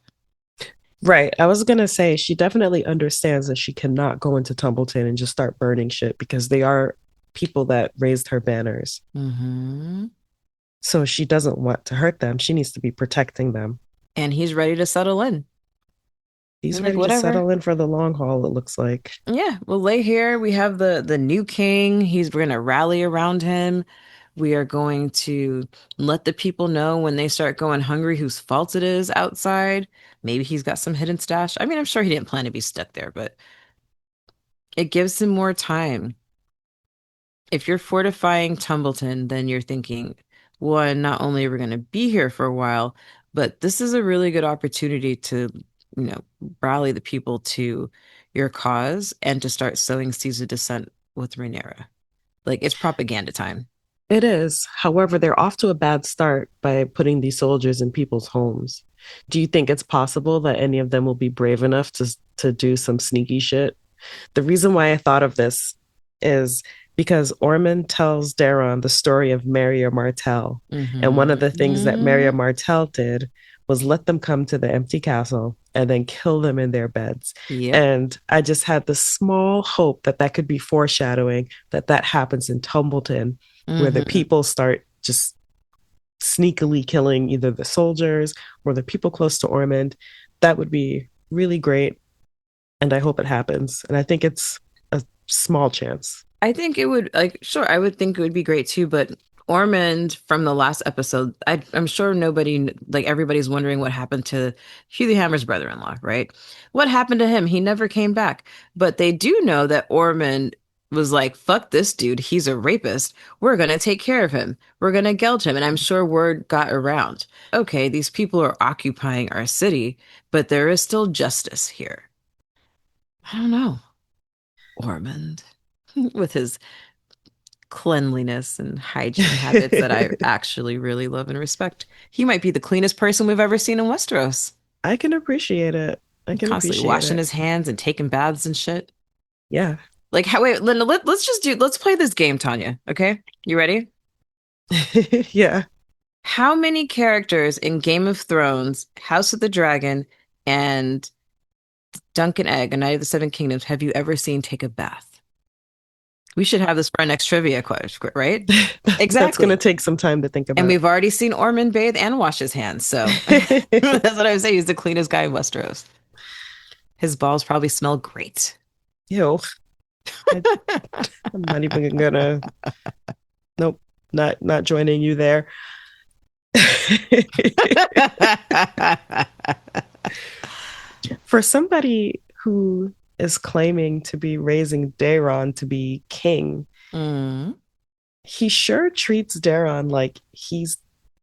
right. I was gonna say she definitely understands that she cannot go into Tumbleton and just start burning shit because they are people that raised her banners. Hmm. So she doesn't want to hurt them. She needs to be protecting them. And he's ready to settle in. He's He's like, ready to whatever. settle in for the long haul, it looks like. Yeah, we'll lay here. We have the new king. We're gonna rally around him. We are going to let the people know when they start going hungry whose fault it is outside. Maybe he's got some hidden stash. I mean, I'm sure he didn't plan to be stuck there, but it gives him more time. If you're fortifying Tumbleton, then you're thinking, one, not only are we going to be here for a while, but this is a really good opportunity to, you know, rally the people to your cause and to start sowing seeds of dissent with Rhaenyra. Like it's propaganda time. It is. However, they're off to a bad start by putting these soldiers in people's homes. Do you think it's possible that any of them will be brave enough to do some sneaky shit? The reason why I thought of this is because Ormond tells Daron the story of Maria Martell. And one of the things that Maria Hmm. Martell did was let them come to the empty castle and then kill them in their beds. Yep. And I just had this small hope that that could be foreshadowing that that happens in Tumbleton, where the Hmm. people start just sneakily killing either the soldiers or the people close to Ormond. That would be really great. And I hope it happens. And I think it's a small chance. I think it would like sure, I would think it would be great too, but Ormond from the last episode, I'm sure like everybody's wondering what happened to Hugh the Hammer's brother-in-law, right? What happened to him? He never came back. But they do know that Ormond was like, fuck this dude, he's a rapist. We're gonna take care of him. We're gonna gouge him. And I'm sure word got around. Okay, these people are occupying our city, but there is still justice here. I don't know. Ormond. With his cleanliness and hygiene habits that I actually really love and respect. He might be the cleanest person we've ever seen in Westeros. I can appreciate it. I can Constantly appreciate washing it. his hands and taking baths and shit. Yeah. Like, how, wait, Linda, let's play this game, Tanya. Okay? You ready? Yeah. How many characters in Game of Thrones, House of the Dragon, and Dunk and Egg, A Night of the Seven Kingdoms have you ever seen take a bath? We should have this for our next trivia question, right? That's going to Exactly. take some time to think And about. we've already seen Ormond bathe and wash his hands. So that's what I would say. He's the cleanest guy in Westeros. His balls probably smell great. Ew. I, I'm not even going to. Nope. Not joining you there. For somebody who is claiming to be raising Daron to be king, Mm. he sure treats Daron like he's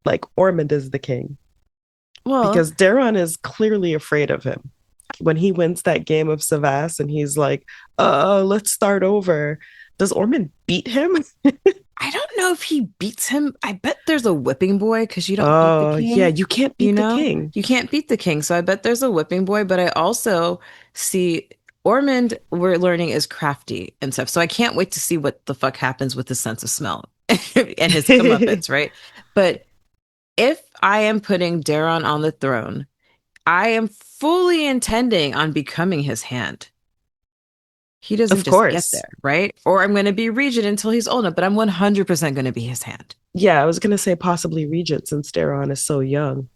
like Ormond is the king Well, because Daron is clearly afraid of him. When he wins that game of Savas and he's like, let's start over. Does Ormond beat him? I don't know if he beats him. I bet there's a whipping boy because you don't beat the Oh, yeah, king. you can't You beat the know, king. you can't beat the king. So I bet there's a whipping boy. But I also see Ormond, we're learning, is crafty and stuff. So I can't wait to see what the fuck happens with his sense of smell and his comeuppance, right? But if I am putting Daron on the throne, I am fully intending on becoming his hand. He doesn't Of just get course. there, right? Or I'm going to be regent until he's old enough, but I'm 100% going to be his hand. Yeah, I was going to say possibly Regent since Daron is so young.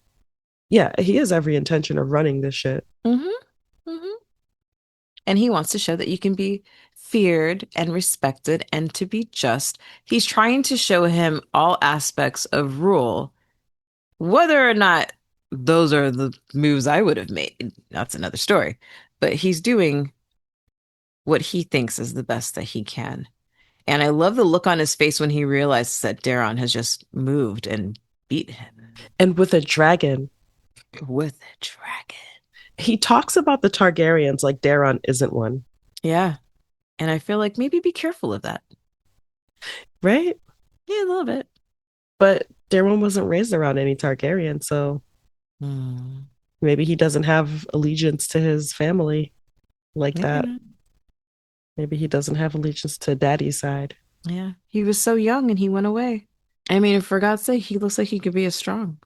Yeah, he has every intention of running this shit. Mm-hmm. Mm-hmm. And he wants to show that you can be feared and respected and to be just. He's trying to show him all aspects of rule, whether or not those are the moves I would have made. That's another story. But he's doing what he thinks is the best that he can. And I love the look on his face when he realizes that Daron has just moved and beat him And with a dragon, with a dragon. he talks about the Targaryens like Daron isn't one, Yeah. And I feel like maybe be careful of that. right? Yeah, a little bit. But Daron wasn't raised around any Targaryen, so Hmm. maybe he doesn't have allegiance to his family like Maybe that. not. Maybe he doesn't have allegiance to daddy's side. Yeah. He was so young and he went away. I mean, for God's sake, he looks like he could be as strong.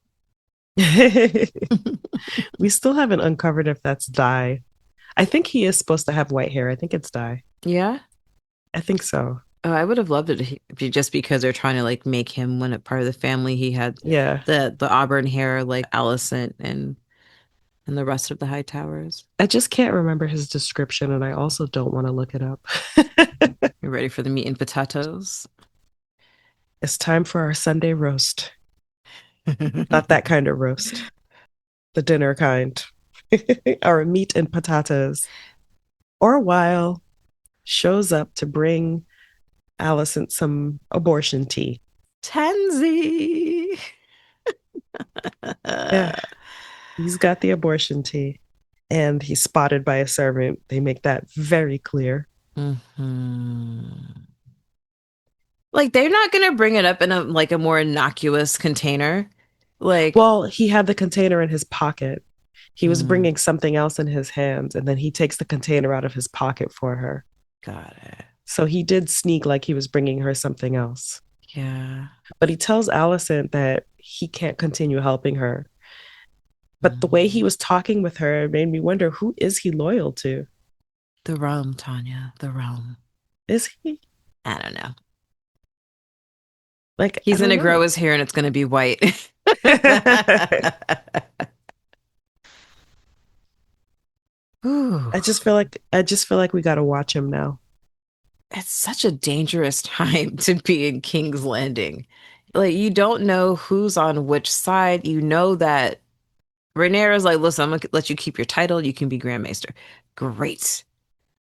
We still haven't uncovered if that's dye. I think he is supposed to have white hair. I think it's dye. Yeah. I think so. Oh, I would have loved it just because they're trying to like make him one a part of the family. He had Yeah. the auburn hair like Alicent and the rest of the High Towers. I just can't remember his description, and I also don't want to look it up. You ready for the meat and potatoes? It's time for our Sunday roast. Not that kind of roast, the dinner kind. Our meat and potatoes. Orwell shows up to bring Alicent some abortion tea. Tansy. Yeah, he's got the abortion tea. And he's spotted by a servant. They make that very clear. Mhm. Like they're not gonna bring it up in a like a more innocuous container. Like, Well, he had the container in his pocket. He was mm, bringing something else in his hands, and then he takes the container out of his pocket for her. got it. So he did sneak like he was bringing her something else. Yeah. But he tells Alicent that he can't continue helping her. But the way he Mm. was talking with her made me wonder, who is he loyal to? The realm, Tanya, the realm. Is he? I don't know. Like, I He's don't gonna grow know. his hair and it's gonna be white. Ooh, I just feel like we gotta watch him now. it's such a dangerous time to be in King's Landing. Like you don't know who's on which side. You know that Rhaenyra's like, listen, I'm gonna let you keep your title. You can be Grand Maester. Great.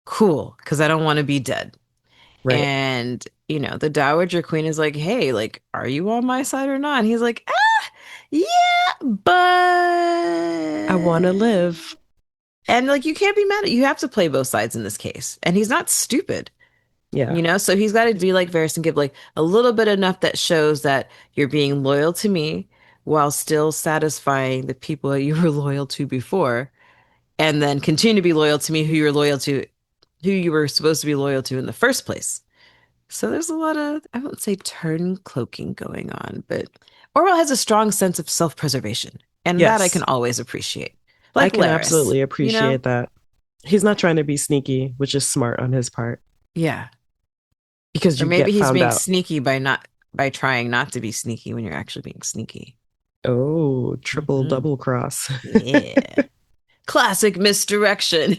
Cool. Because I don't want to be dead. Right. And, the Dowager Queen is like, hey, like, are you on my side or not? And he's like, yeah, I wanna but. live. And like, you can't be mad at you have to play both sides in this case. And he's not stupid. Yeah. So he's got to be like Varys and give like a little bit enough that shows that you're being loyal to me while still satisfying the people that you were loyal to before, and then continue to be loyal to me who you were supposed to be loyal to in the first place. So there's a lot of, I won't say turn cloaking going on, but Orwell has a strong sense of self-preservation, and that I can Yes. always appreciate. I Like can Laris, absolutely you know? appreciate that. He's not trying to be sneaky, which is smart on his part Yeah. because Or you maybe get he's found being out. sneaky by trying not to be sneaky when you're actually being sneaky. Oh, triple Hmm. double cross. Yeah. Classic misdirection.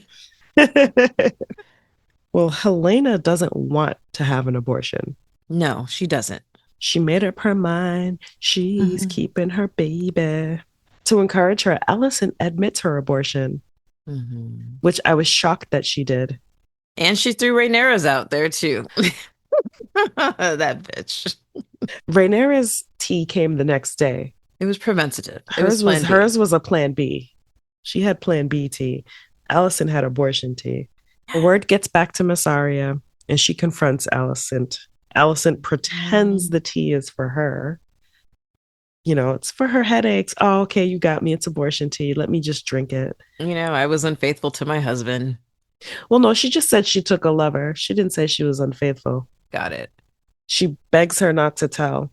Well, Helena doesn't want to have an abortion. No, she doesn't. She made up her mind. She's Hmm. keeping her baby. To encourage her, Allison admits her abortion, Hmm. which I was shocked that she did. And she threw Rhaenyra's out there too. That bitch. Rhaenyra's tea came the next day. It was preventative. It was Hers was plan B. hers was a plan B. She had plan B tea. Allison had abortion tea. The word gets back to Massaria, and she confronts Alicent Alicent pretends the tea is for her. You know, it's for her headaches. Oh, okay, you got me. It's abortion tea. Let me just drink it. I was unfaithful to my husband. Well, no, she just said she took a lover. She didn't say she was unfaithful. Got it. She begs her not to tell.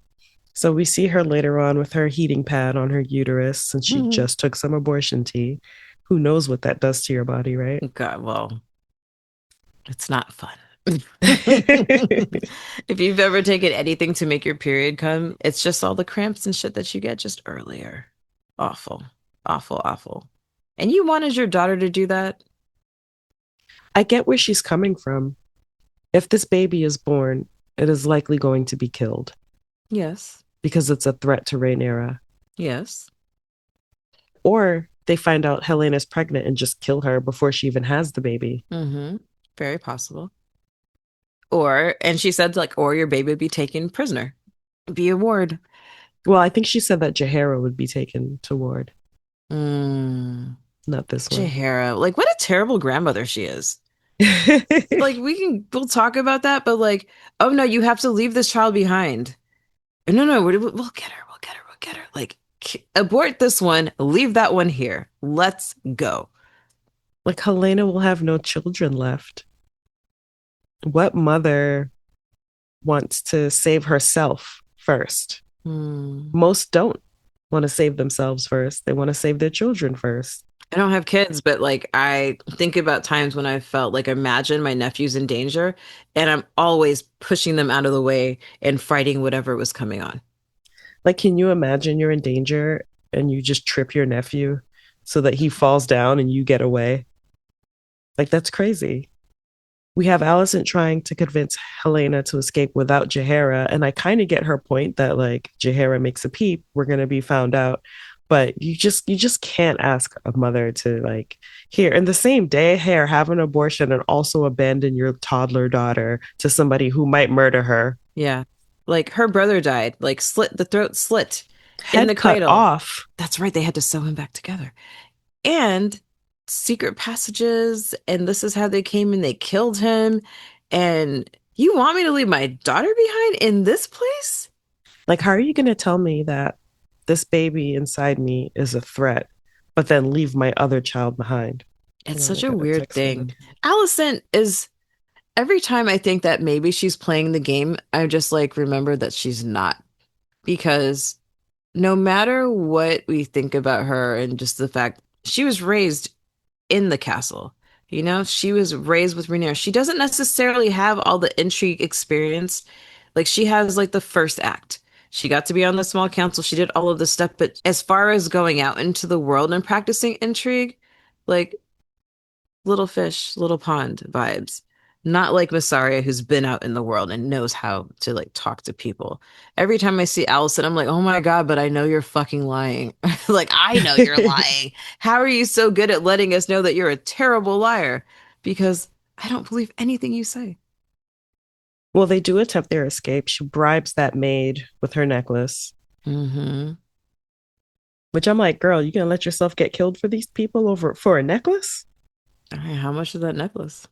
So we see her later on with her heating pad on her uterus since she just took some abortion tea. Who knows what that does to your body, right? God, well, it's not fun. If you've ever taken anything to make your period come, it's just all the cramps and shit that you get just earlier. Awful, awful, awful. And you wanted your daughter to do that? I get where she's coming from. If this baby is born, it is likely going to be killed Yes, because it's a threat to Rhaenyra. yes. Or they find out Helena's pregnant and just kill her before she even has the baby. Mm-hmm. Very possible. Or, and she said, like, or your baby would be taken prisoner, be a ward. Well, I think she said that Jaehaera would be taken to ward, Mm, not this one. Jaehaera, like, what a terrible grandmother she is. Like, we'll talk about that, but like, oh no, you have to leave this child behind. No, no, we'll get her, we'll get her, we'll get her. Like, abort this one, leave that one here. Let's go. Like Helena will have no children left. What mother wants to save herself first? Hmm. Most don't want to save themselves first. They want to save their children first. I don't have kids, but like I think about times when I felt like imagine my nephew's in danger and I'm always pushing them out of the way and fighting whatever was coming on. Like, can you imagine you're in danger and you just trip your nephew so that he falls down and you get away? Like, that's crazy. We have Alicent trying to convince Helena to escape without Jaehaera, and I kind of get her point that like Jaehaera makes a peep, we're gonna be found out. But you just can't ask a mother to like here in the same day here have an abortion and also abandon your toddler daughter to somebody who might murder her. Yeah. Like her brother died, like slit the throat slit in the Head cut cradle. off. That's right, they had to sew him back together. And secret passages, and this is how they came and they killed him. And you want me to leave my daughter behind in this place? Like, how are you gonna tell me that this baby inside me is a threat, but then leave my other child behind? It's Hold on, I such a got a weird text from thing. Nikki. Allison is every time I think that maybe she's playing the game, I just like remember that she's not. Because no matter what we think about her and just the fact she was raised in the castle, she was raised with Rhaenyra. She doesn't necessarily have all the intrigue experience. Like she has like the first act. She got to be on the small council. She did all of this stuff. But as far as going out into the world and practicing intrigue, like little fish, little pond vibes. Not like Massaria, who's been out in the world and knows how to like talk to people. Every time I see Allison, I'm like, oh my God, but I know you're fucking lying. Like, I know you're lying. How are you so good at letting us know that you're a terrible liar? Because I don't believe anything you say. Well, they do attempt their escape. She bribes that maid with her necklace, Mm-hmm. which I'm like, girl, you gonna let yourself get killed for these people over for a necklace? How much is that necklace?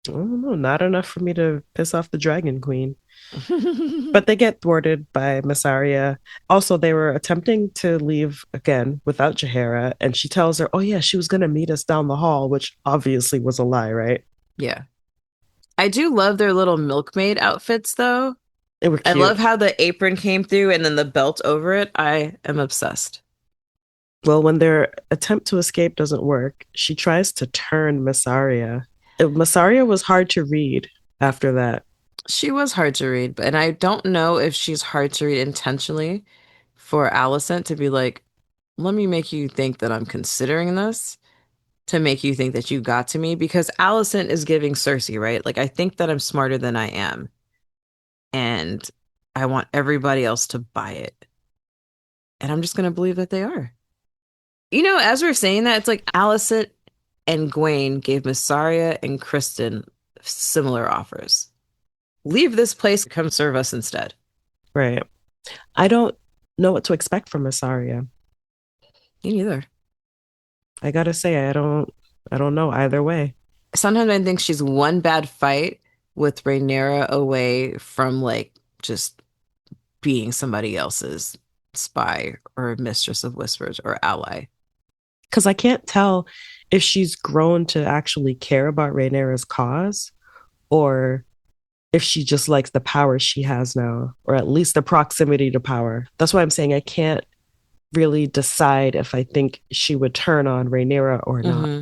I don't know, not enough for me to piss off the Dragon Queen. But they get thwarted by Massaria. Also, they were attempting to leave again without Jaehaera, and she tells her, "Oh yeah, she was gonna meet us down the hall," which obviously was a lie, right? Yeah. I do love their little milkmaid outfits, though. They were I cute. love how the apron came through and then the belt over it. I am obsessed. Well, when their attempt to escape doesn't work, she tries to turn Massaria. Massaria was hard to read after that. She was hard to read, and I don't know if she's hard to read intentionally for Alicent to be like, let me make you think that I'm considering this to make you think that you got to me because Alicent is giving Cersei, right? Like, I think that I'm smarter than I am, and I want everybody else to buy it. And I'm just going to believe that they are. As we're saying that, it's like Alicent and Gwaine gave Massaria and Kristen similar offers. Leave this place, come serve us instead. Right. I don't know what to expect from Massaria. Me neither. I gotta say, I don't know either way. Sometimes I think she's one bad fight with Rhaenyra away from like just being somebody else's spy or mistress of whispers or ally. Because I can't tell if she's grown to actually care about Rhaenyra's cause or if she just likes the power she has now, or at least the proximity to power. That's why I'm saying I can't really decide if I think she would turn on Rhaenyra or not. Hmm.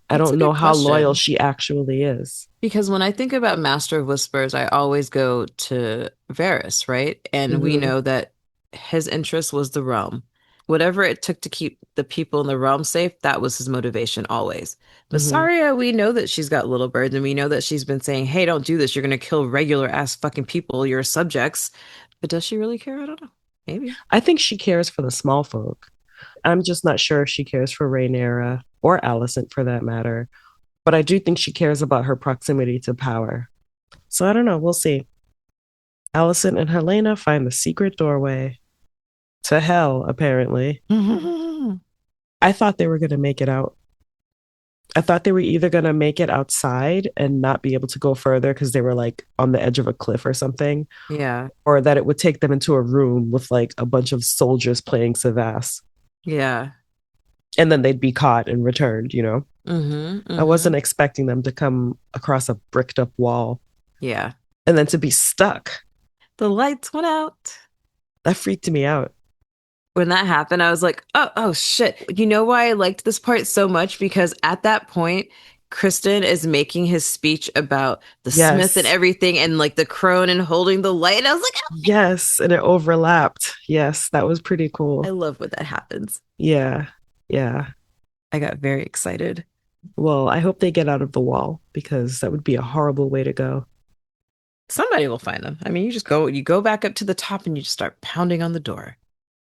I That's a don't know good how loyal question. she actually is. Because when I think about Master of Whispers, I always go to Varys, right? And we Mm-hmm. know that his interest was the realm. Whatever it took to keep the people in the realm safe, that was his motivation always. But Mm-hmm. Saria, we know that she's got little birds, and we know that she's been saying, hey, don't do this. You're going to kill regular ass fucking people, your subjects. But does she really care? I don't know. Maybe. I think she cares for the small folk. I'm just not sure if she cares for Rhaenyra or Alicent for that matter. But I do think she cares about her proximity to power. So I don't know. We'll see. Alicent and Helena find the secret doorway to hell, apparently. I thought they were going to make it out. I thought they were either going to make it outside and not be able to go further because they were like on the edge of a cliff or something, Yeah. or that it would take them into a room with like a bunch of soldiers playing Savas Yeah. and then they'd be caught and returned. Hmm. I wasn't Hmm. expecting them to come across a bricked up wall Yeah. and then to be stuck. The lights went out. That freaked me out. When that happened, I was like, oh shit. You know why I liked this part so much? Because at that point, Kristen is making his speech about the Smith and Yes. everything and like the crone and holding the light. And I was like, Yes. And it overlapped. Yes. That was pretty I cool. love when that happens. Yeah. Yeah. I got very excited. Well, I hope they get out of the wall because that would be a horrible way to go. Somebody will find them. I mean, you go back up to the top and you just start pounding on the door.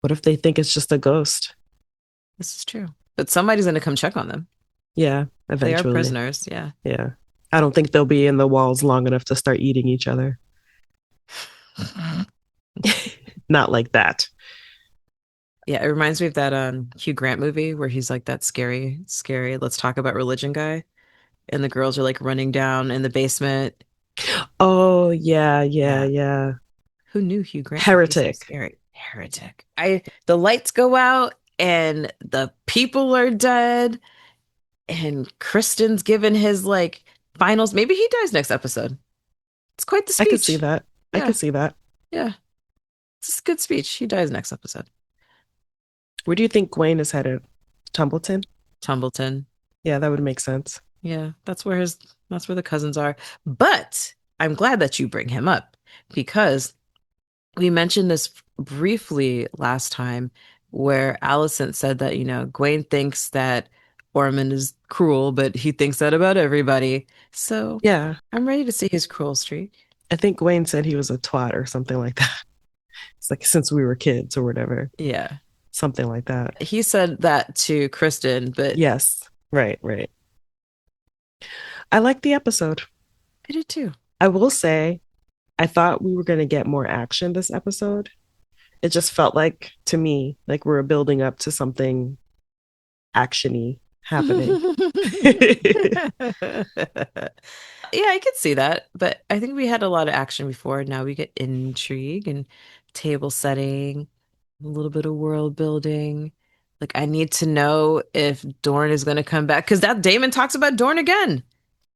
What if they think it's just a ghost? This is true. But somebody's going to come check on them. Yeah, They are eventually. prisoners. Yeah. Yeah. I don't think they'll be in the walls long enough to start eating each other. Not like that. Yeah, it reminds me of that Hugh Grant movie where he's like that scary, let's talk about religion guy. And the girls are like running down in the basement. Oh, yeah, yeah, Yeah. yeah. Who knew Hugh Grant could be so Heretic. scary? Heretic. The lights go out and the people are dead and Kristen's given his like finals. Maybe he dies next episode. It's quite the I could see speech. that. I Yeah. could see that. Yeah. It's a good speech. He dies next episode. Where do you think Gwen is headed? Tumbleton? Tumbleton. Yeah, that would make sense. Yeah, that's where the cousins are. But I'm glad that you bring him up because we mentioned this briefly last time where Alicent said that, Gwaine thinks that Ormond is cruel, but he thinks that about everybody. So Yeah. I'm ready to see his cruel streak. I think Gwen said he was a twat or something like that. It's like since we were kids or whatever. Yeah. Something like that. He said that to Kristen, but Yes. Right, right. I like the episode. I did too. I will say, I thought we were going to get more action this episode. It just felt like, to me, like we were building up to something actiony happening. Yeah, I could see that, but I think we had a lot of action before. Now we get intrigue and table setting, a little bit of world building. Like I need to know if Dorne is going to come back because that Damon talks about Dorne again,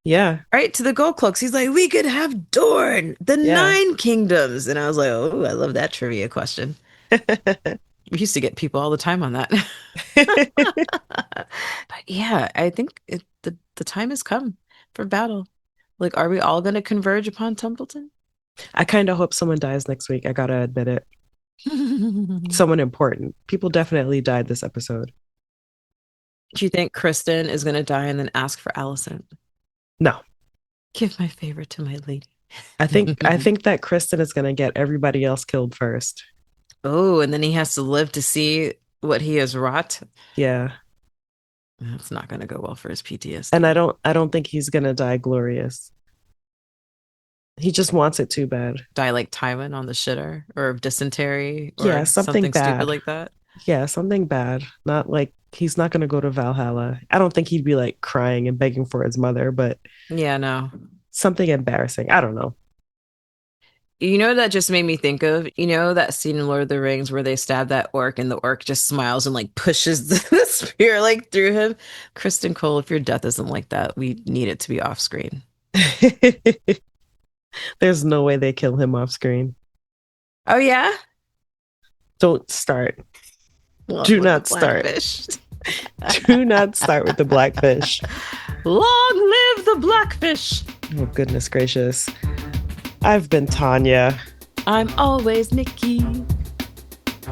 Yeah, right? To the Gold Cloaks. He's like, we could have Dorne, the yeah. Nine Kingdoms. And I was like, oh, I love that trivia question. We used to get people all the time on that. But yeah, I think the time has come for battle. Like, are we all going to converge upon Templeton? I kind of hope someone dies next week. I gotta admit it. Do Someone important. People definitely died this episode. you think Kristen is going to die and then ask for Allison? No, Give my favor to my lady. I think that Kristen is gonna get everybody else killed first. Oh, and then he has to live to see what he has wrought. Yeah, That's not going to go well for his and I PTSD. don't. I don't think he's gonna die glorious. He just wants it too bad. Die like Tywin on the shitter or of dysentery Yeah, or something something stupid bad. like that. Yeah, something bad. Not like he's not gonna go to Valhalla. I don't think he'd be like crying and begging for his mother, but Yeah, no. something embarrassing. I don't know. You know, that just made me think of, you know, that scene in Lord of the Rings where they stab that orc and the orc just smiles and like pushes the spear like through him. Kristen Cole, if your death isn't like that, we need it to be off screen. There's no way they kill him off screen. Oh, yeah? Don't start. Long Do live not the start. Blackfish. Do not start with the blackfish. Long live the Blackfish. Oh, goodness gracious. I've been Tanya. I'm always Nikki.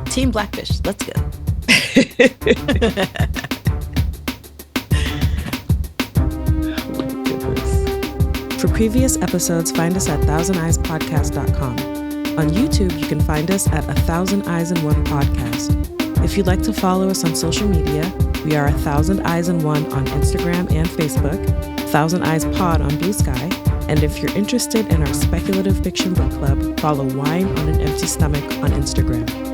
Team Blackfish. Let's go. For previous episodes, find us at thousandeyespod.bsky.social. On YouTube, you can find us at 1,000 Eyes in One Podcast. If you'd like to follow us on social media, we are 1,000 Eyes in One on Instagram and Facebook, 1,000 Eyes Pod on Blue Sky, and if you're interested in our speculative fiction book club, follow Wine on an Empty Stomach on Instagram.